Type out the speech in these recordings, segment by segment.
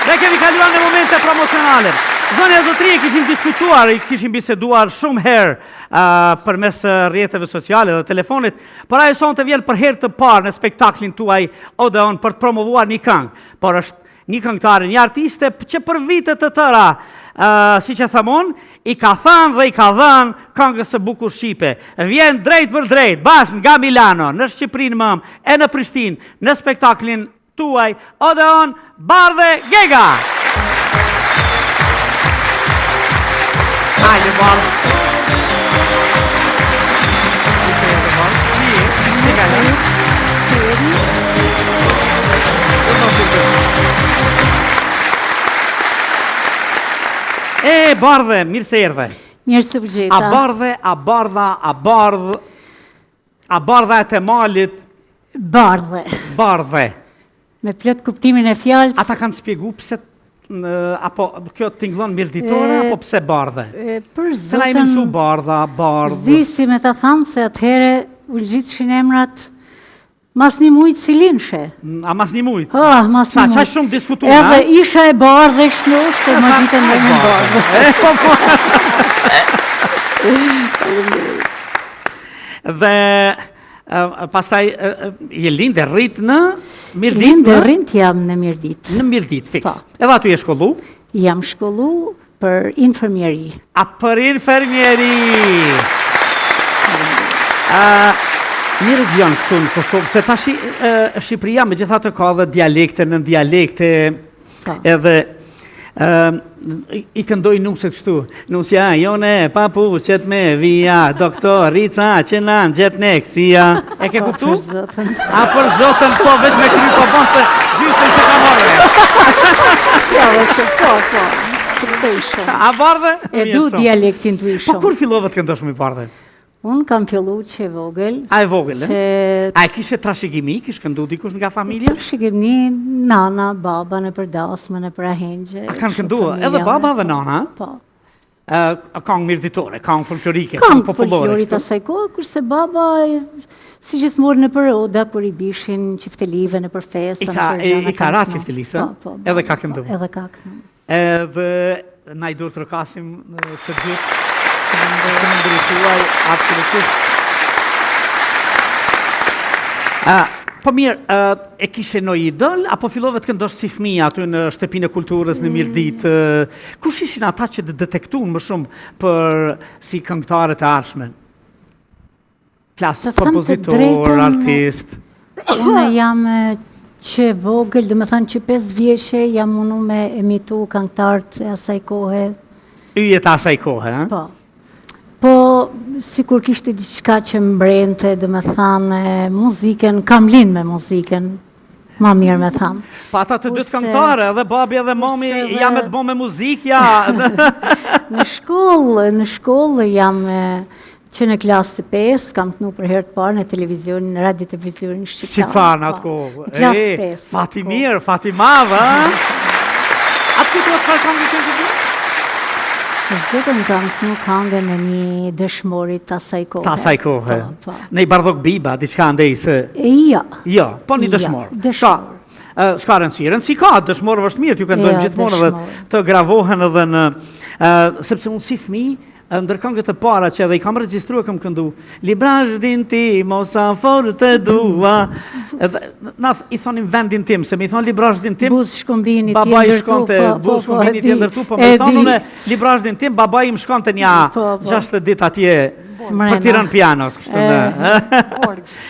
Ne kemi kaluar në momente promocionale. Zonja e Zotëri kishim diskutuar, kishim biseduar shumë herë përmes rrjeteve sociale dhe telefonit, por ajo sonte vjen për herë të parë në spektaklin tuaj Odeon për të promovuar një këngë, por është një këngëtare, një artiste që për vite të tëra, si që thamon, i ka thënë dhe i ka dhënë këngës së bukur shqipe. Vjen drejt për drejt, bashkë nga Milano, në Shqipërinë mëmë e në Prishtinë, në spektaklin tuaj Odeon Bardhe Gega. Hajde, Bardhe. E, Bardhe, mirë se erdhe. Mirë se u gjeta. A Bardhe, a Bardha e të malit. Bardhe. Bardhe. Me plot kuptimin e fjalës. Ata kanë shpjegu pse, apo kjo tingëllon mirditore, apo pse Bardhe? Për Se na i zotën, mësu Bardha, Bardh. zdi si me ta thamë se atëhere u gjithshin emrat mas një mujtë si linshe. A mas një mujt? Mas Sa, një qa mujtë. shumë diskutu, Edhe isha e bardhe shnoshtë, e më ditën me në bardhe. Dhe pastaj je lindë rrit në Mirdit? Lindë rrit jam në Mirdit. Në Mirdit, fiks. Po. Edhe atu je shkollu? Jam shkollu për infermieri. A për infermieri. Një region këtu në Kosovë, se tashi Shqipëria me gjitha të ka dhe dialekte, në dialekte, edhe i këndoj nuset kështu. Nusja jone, papu, qet me via, doktorica, që në gjet në kësia. E ke kuptu? Për zotën. A për zotën, po, veç me kry po bon se gjystën që ka morre. A Bardhe? E du dialektin të ishëm. Po kur fillove të këndosh me Bardhe? Unë kam fillu që e vogël. A e vogël, e? Që A e kishe trashëgimi, kishe këndu dikush nga familja? trashëgimi nana, baba në për dasme, në për ahengje. A kanë këndu edhe baba dhe nana? Po. Këngë mirditore, këngë folklorike, Kam këngë popullore. folklorit asaj kohë, kurse baba si gjithmonë në për oda, kur i bishin qiftelive në për festa. I ka ra qiftelisë, edhe ka këndu. Edhe ka këndu. Edhe na i dur të rëkasim të gjithë. Të më ndërituaj, absolutisht. Po mirë, e kishe në idol, apo fillove të këndosh si fëmija aty në shtëpinë e kulturës në Mirdit? Kush ishin ata që detektuan më shumë për si këngëtare të arshme? Klasë, kompozitor, artist? Unë jam që vogël, dhe me thënë që 5 vjeqe, jam unu me emitu këngëtarët e asaj kohë. Yjet asaj kohë, ha? Po. Po, si kur kishte diçka që mbrente, dhe me thanë, muziken, kam linë me muziken, ma mirë me thanë. Pa ata të dytë këngëtare, edhe babi edhe mami, jam e të bo me muzikë, ja. Në shkollë jam që në klasë të 5, kam të nu për herë të parë në televizionin, në radio televizionin shqiptar. Shqiptar në atë kohë. Në klasë 5. Fatimir, Fatimava. Atë këtë të farë këngë të të? Për zotën kam të nuk hangë në një dëshmorit të asaj kohë. Të asaj kohë. Në i Bardhok Biba, diçka ndej se... Ja. Jo, po një dëshmor. Dëshmor. Shka rëndësi ka, dëshmorë vështë mirë, t'ju këndojmë gjithmonë dhe të gravohen edhe në... Sepse unë si fmi, ndër këngët e para që edhe i kam regjistruar kam këndu Librazhdin ti, mosafor të dua. I thonim vendin tim, se me i thonë Librazhdin tim, Buz shkombini ti baba i ndërtu, shkonte, buz shkombini ti ndërtu, po me i thonë une Librazhdin tim, baba i më shkonte nja 60 dit atje për tirën pianos.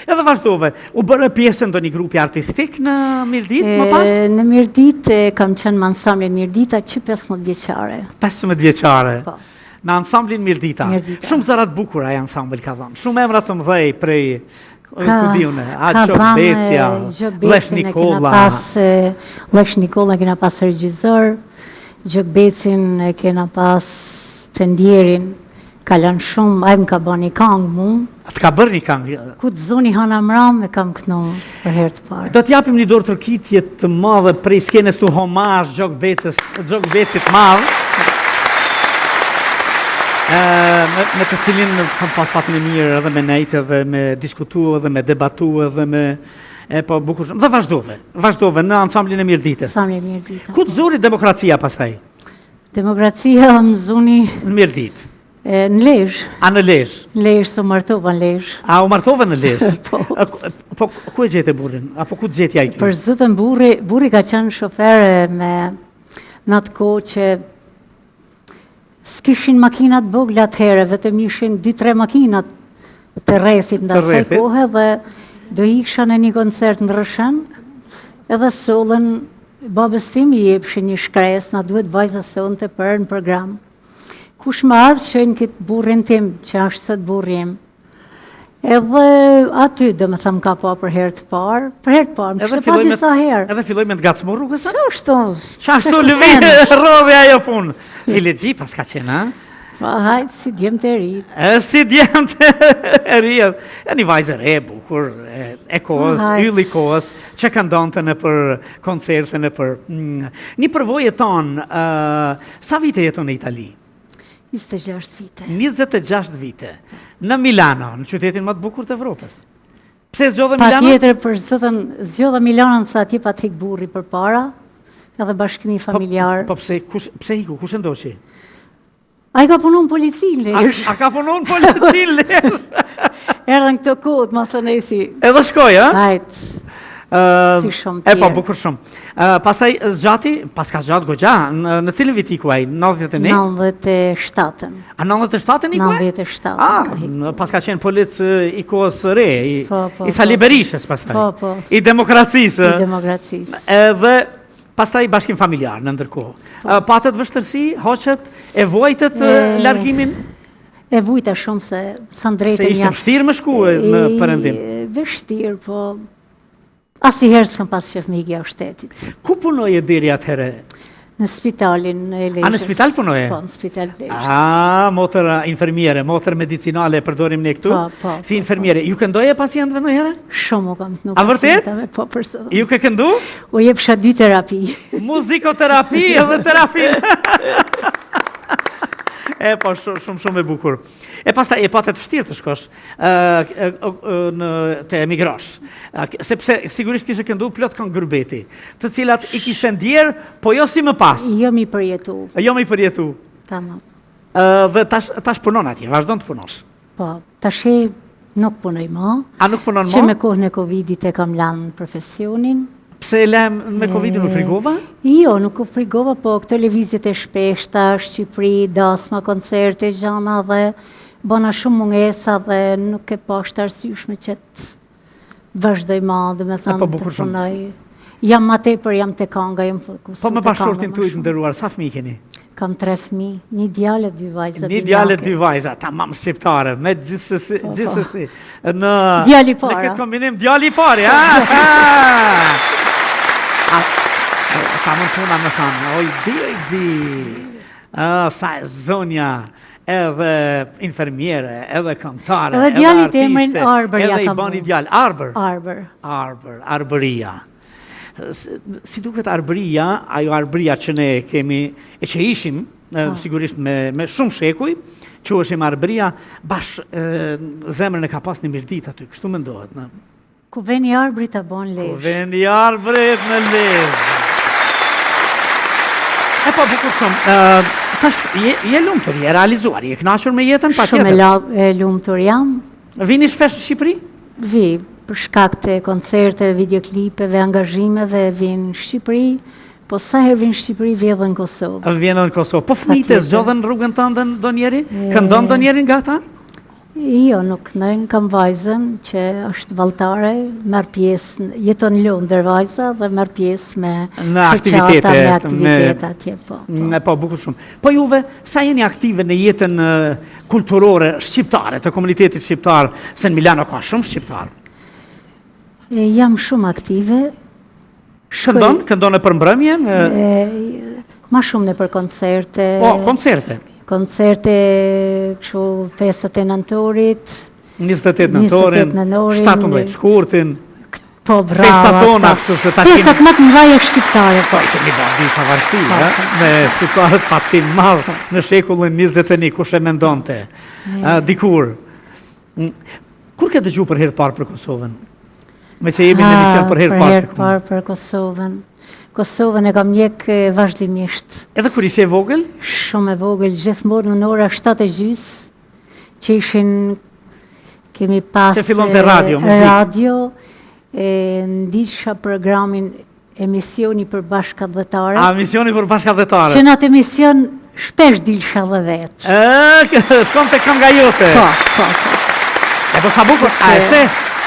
Edhe vazhdove, u bërë pjesën do një grupi artistik në Mirdit më pas? Në Mirdit kam qenë më ansamblin Mirdita që 15 vjeqare. 15 vjeqare. Në ansamblin Mirdita. Shumë zërat bukura e ansambl ka dhënë. Shumë emrat të mdhej prej kudiune. Gjok Becja, Lesh Nikola. Lesh Nikola kena pas regjizor, Gjok Becin e kena pas të ndjerin, kalan shumë, a më ka bërë një kangë mu. A të ka bërë një kangë? Ku të zoni Hana Mram e kam kënu për herë të parë. Do t'japim një dorë tërkitje të madhe prej skenes të homazh Gjok Becit madhë. Me të cilin kam pas fatën e mirë edhe me nejtë edhe me diskutu edhe me debatu edhe me E po bukur shumë. Dhe vazhdove në ansamblin e Mirditës. Samli Mirdita. Ku të zuri demokracia pastaj? Demokracia më zuni Në Mirdit. në Lezhë. A në Lezhë? Në Lezhë, së martova në Lezhë. A u martove në Lezhë? Po. Po ku e gjete burrin? Apo ku të gjeti ai Për këtu? zëtën burri ka qenë shofere me në atë kohë që s'kishin makinat vogla atëherë, vetëm ishin 2-3 makinat të rrethit në asaj rrethit. kohë dhe do isha në një koncert në Rëshën, edhe sollën babës tim i jepshin një shkres, na duhet vajza sonte për në program. Kush më ardhë qëjnë këtë burrin tim, që është sot burrim. Edhe aty, dhe me thëmë ka pa për herë të parë, më kështë pa disa herë. Edhe filloj me të gacmu rrugës? Qashtu lëvi rrodhe ajo punë. I legji pas ka qenë, ha? Pa hajtë, si djemë të rritë. Si djemë të rritë. E një vajzë re, bukur, e kohës, ylli kohës, që ka ndonë në për koncertën e për... Një përvojë tonë, sa vite jeton në Itali? 26 vite. 26 vite. Në Milano, në qytetin më të bukur të Evropës. Pse zgjodhe Milano? Pa tjetër për zëtën, zgjodhe Milano sa atje pa tek burri për para, edhe bashkëmi familjar. Po pse iku, kush e ndoqi? A i ka punu në polici në Lezhë. A ka punu në polici në Lezhë? Erdhen këto kohët, ma thënesi. Edhe shkoj, ha? Hajtë. Si shumë E po, tjerë. bukur shumë. Pastaj zgjati, pas ka zgjatë gogja, në cilin vit iku ai? 91? 97-ën. A 97-ën iku ai? 97-ën. Pas ka qenë polic i kohës së re, i Sali po. Berishës pastaj. Po. I demokracisë. I demokracisë. Edhe pastaj bashkim familjar në ndërkohë. Patët vështërsi, hoqet, e vojtët largimin? E vujta shumë se sa Se drejtën ishte vështirë më shku në Perëndim. Vështirë, po... Asnjëherë s'kam pas qef me igja u shtetit. Ku punoje deri atëherë? Në spitalin e Lezhës. A në spital punoje? Po, në spital Lezhës. Motër infermiere, motër medicinale, përdorim ne këtu? Po. Si infermiere. Ju këndoje pacientëve në herë? Shumë u kam të nuk. A vërtet? Po, përso. Ju ke këndu? U jepsha 2 terapi. Muzikoterapi edhe terapi. E po, shumë e bukur. E pastaj e patet vështirë të shkosh të emigrosh. Sepse sigurisht kishe këndu plot këngë Gërbeti, të cilat i kishe ndjerë, po jo si më pas. Jo mi përjetu. Jo mi përjetu. Tamam. Dhe tash punon atje, vazhdon të punosh. Po, tash nuk punoj më. A nuk punon Që më? me kohën e Covidit e kam lanë profesionin. Pse e lem me Covidin u frigova? Jo, nuk u frigova, po këtë lëvizjet e shpeshta, Shqipëri, dasma, koncerte, gjana dhe bona shumë mungesa dhe nuk e pashtë arsyeshme që të vazhdoj ma, dhe me thënë po, të bukur shumë. punoj. Jam ma tepër, jam të kanga, jam fokusu Po me te bashkëshortin kanga tuaj më të shumë. nderuar, sa fëmijë keni? Kam 3 fëmijë, një djalë, 2 vajza. Një djalë, 2 vajza, tamam shqiptare, me gjithsesi. Në Djali para. Në këtë kombinim, djali pari, ha? Ta më puna me thamë, oj di. Sa e zonja, edhe infermiere, edhe këngëtare, Edhe edhe djalit e artiste, emrin Arbër ja edhe i kam bani unë. djalë. Arbër? Arbër. Arbëria. Si duket Arbëria, ajo Arbëria që ne kemi, e që ishim, sigurisht me shumë shekuj, që është Arbëria, bash zemrën e ka pas një Mirdit aty, kështu me ndohet. Ku veni Arbrit të bon Lezhë. Ku veni Arbrit në Lezhë. E po, bukur shumë, tash, je lumtur, je realizuar, je knashur me jetën, pa Shumë tjetër. e lumtur jam. Vini shpesh në Shqipëri? Vi, për shkak të koncerteve, videoklipeve, angazhimeve, vinë në Shqipëri, po sa herë vinë në Shqipëri, vi edhe në Kosovë. Vjenë në Kosovë. Po fëmijët e Patjetër. zgjodhen rrugën tënde do njeri? Këndon do njeri nga ta? Jo, nuk nëjnë, kam vajzën që është valltare, merr pjesë, jeton në Londër vajza dhe merr pjesë me Në shoqata, me aktivitete, aktivitete atje, po. Po, bukur shumë. Po juve, sa jeni aktive në jetën kulturore shqiptare, të komunitetit shqiptar, se në Milano ka shumë shqiptar. Jam shumë aktive. Këndon e për mbrëmjen? Ma shumë në për koncerte. Po, koncerte. Koncerte, kështu festat e nëntorit. 28 nëntorin, 17 shkurtin, Po, brava. festat tona, kështu se ta kemi... Festat më të mëdha shqiptare. Po, i kemi bërë pavarësi, me shqiptarët patim madh në shekullin 21, kush e mendonte, dikur. Kur ke dëgju për herë të parë për Kosovën? Me që jemi në emision për herë parë. Parë për Kosovën. Kosovën e kam njek vazhdimisht. Edhe kur ishe e vogël? Shumë e vogël, gjithmonë në ora 7:30, që ishin, kemi pas që fillon të radio, ndisha programin emisioni për bashkëdhetare. Emisioni për bashkëdhetare. Që në atë emision shpesh dilsha dhe vetë. Shkom të kënga jote. Po. E po sa bukur,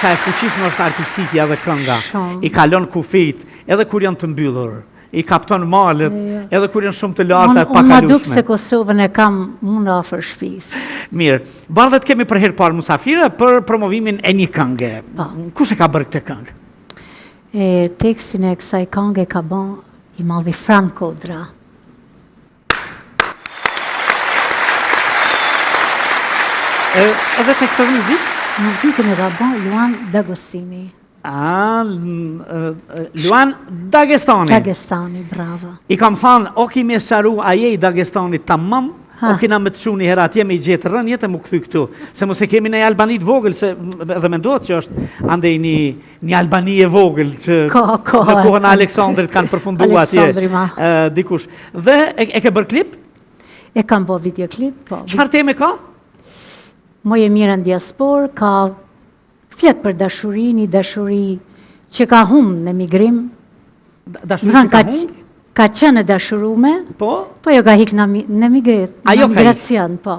sa e fuqishme është artistikja dhe kënga. I kalon kufit, edhe kur janë të mbyllur. I kapton malet, edhe kur janë shumë të larta e pakalueshme. Unë ma duk se Kosovën e kam unë afër shtëpisë. Mirë, bardhet kemi për herë parë musafire për promovimin e një këngë. Kush e ka bërë këtë këngë? Tekstin e kësaj këngë ka bën i madhi Franco Dra. Edhe tekstin e muzikë? Muzikën e ka bën Luan Dagostini. Luan Dagestani. Dagestani, brava. I kam thanë, o ki me sharu a je i Dagestanit tamam, o kina me të shu një herat, jemi i gjetë rën, jetë mu këthy këtu. Se mos e kemi në Albanit vogël, se edhe me ndojtë që është andej një Albani e vogël, që në kohën Aleksandrit kanë përfundu atje. Dikush. Dhe e ke bërë klip? E kam bërë videoklip, po. Çfarë teme ka? Moje mirë në diaspor, ka flet për dashuri, një dashuri që ka humë në migrim. Dashuri që ka humë? Ka qenë e dashurume, po jo ka hik në migracion, po.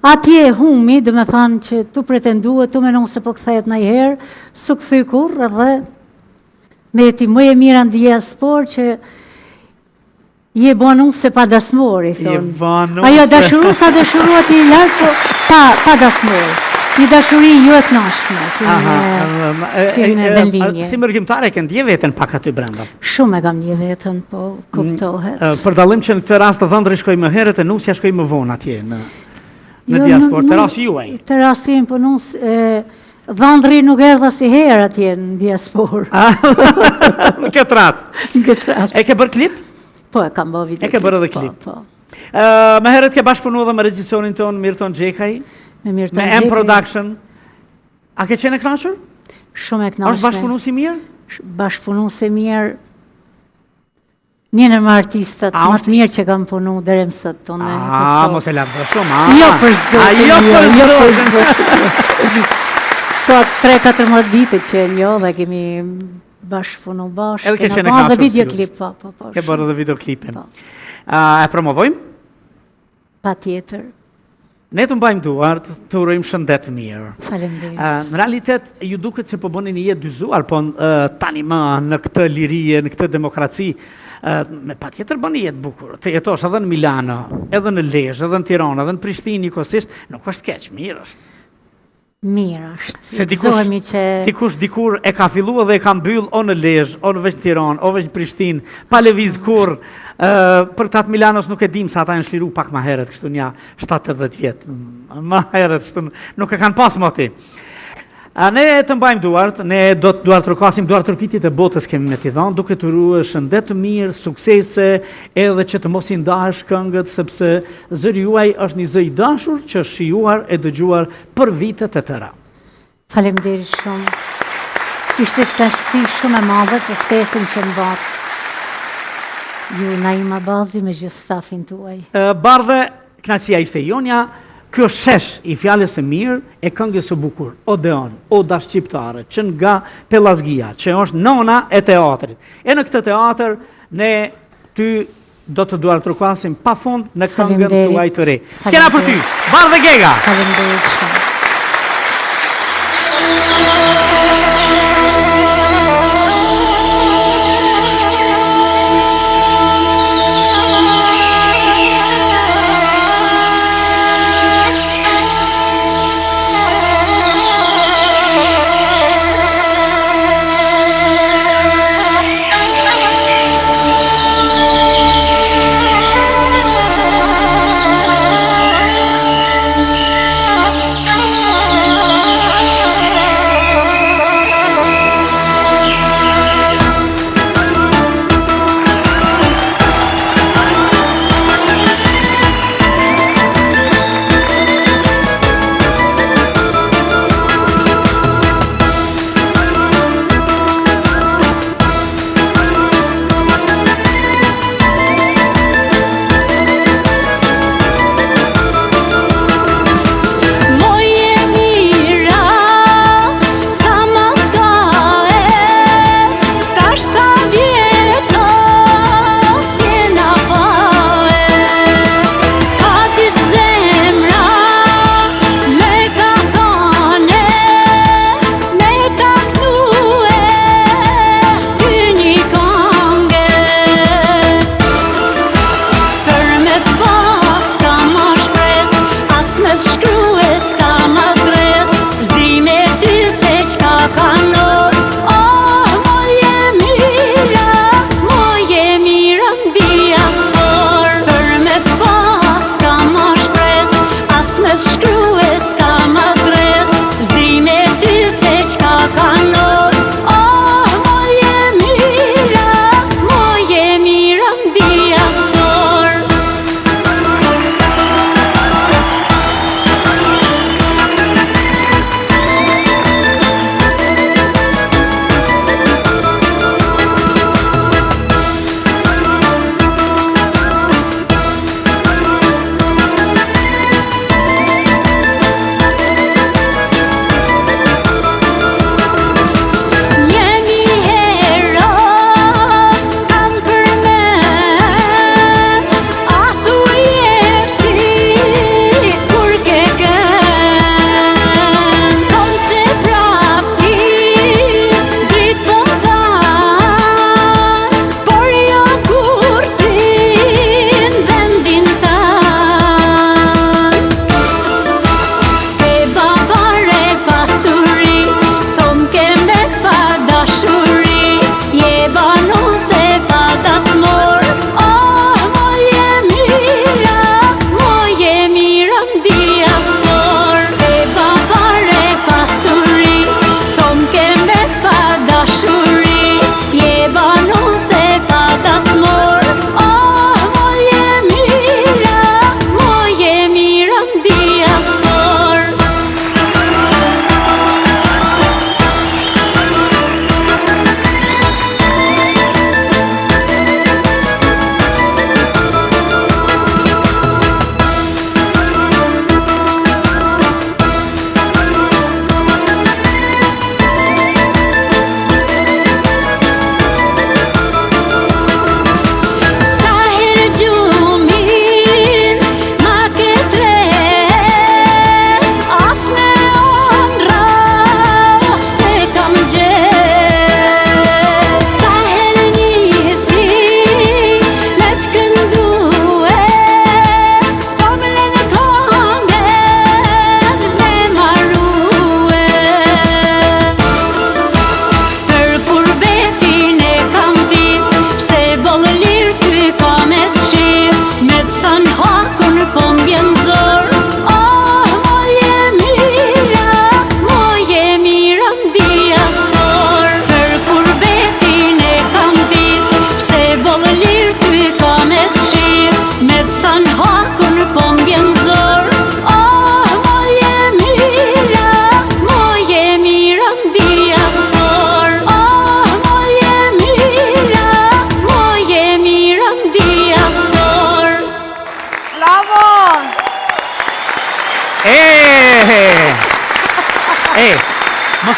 Atje humi, dhe me thanë që tu pretenduë, tu menon se po këthejt në i herë, su këthy kur, edhe me ti moje mirë në diaspor që je bonu se pa dasmori, thonë. Ajo dashuru sa dashuru ati i lartë, po pa dasmori. Një dashuri ju e knashme, si në vendlinje. Si mërgjimtare, ke ndje vetën pak aty brenda? Shumë e kam një vetën, po kuptohet. Për dalim që në këtë rast të dhëndri shkoj më herët e nusja shkoj më vonë atje në diaspor, të rasti juaj? Të rasti im, po dhëndri nuk erdha si herë atje në diaspor. Në këtë rast? Në këtë rast. E ke bërë klip? Po, e kam bërë video klip. E ke bërë edhe klip? Po. Më herët ke bashkëpunu dhe me regjisorin tonë Mirton Gjekaj? Me M Production. A ke qenë e knashur? Shumë e knashme. Është bashkëpunu si mirë? Bashkëpunu si mirë. Një në më artistët, më të mirë që kam punu dherem sot tonë. Mos e labdë shumë. Jo për zotë. Po 3-14 dite që njo dhe kemi bashkëpunu bashkë. Edhe ke qenë e knashur? Dhe videoklip, po. Ke bërë dhe videoklipin. E promovojmë? Pa tjetër. Ne të mbajmë duart, të urojmë shëndet mirë. Faleminderit. Në realitet, ju duket se po bëni një jetë dyzuar, po tani më në këtë lirije, në këtë demokraci, me pa tjetër bëni jetë bukur. Të jetosh edhe në Milano, edhe në Lezhë, edhe në Tiranë, edhe në Prishtinë, njëkohësisht, nuk është keq, mirë është. Mirë është. Se dikush dikur e ka fillu dhe e ka mbyll o në Lezhë, o në veç Tiranë, o veç Prishtinë, pa lëviz kur. Për të atë Milanos nuk e dim sa ata e në shliru pak ma heret, kështu nja 70 vjetë, ma heret, kështu nuk e kanë pas moti. Ne të mbajmë duart, ne do të duart rëkasim, duart rëkitit e botës kemi me t'i dhanë, duke të ruë shëndet të mirë, suksese, edhe që të mos i ndash këngët, sepse zëri juaj është një zë i dashur që është shijuar e dëgjuar për vitet e tëra. Faleminderit shumë. Ishte këtashti shumë e madhe të ftesën që në batë. Ju Naima Bazi me gjithë stafin të uaj. Bardhe, knasia ishte jonja, kjo shesh i fjales e mirë e këngës së bukur, Odeon, Oda Shqiptare, që nga Pelazgia, që është nona e teatrit. E në këtë teatr, ne ty do të duar të rëkasim pa fund në këngën të uaj të re. Skena për ty, Bardhe Gega! Faleminderit shumë.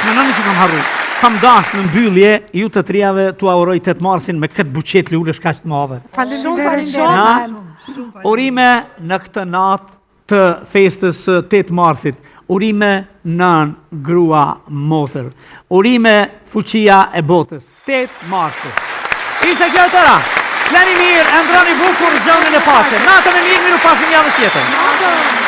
Mendoni që kam harru. Kam dashur në mbyllje ju të trijave t'u auroj 8 marsin me këtë buqet lulesh kaq të madhe. Urime në këtë natë të festës së 8 marsit. Urime nën, grua, motër. Urime fuqia e botës. 8 marsit. Ishte kjo e tëra. Fleni mirë, ndroni bukur, zënin e pace. Natën e mirë, miru pasim javës tjetër.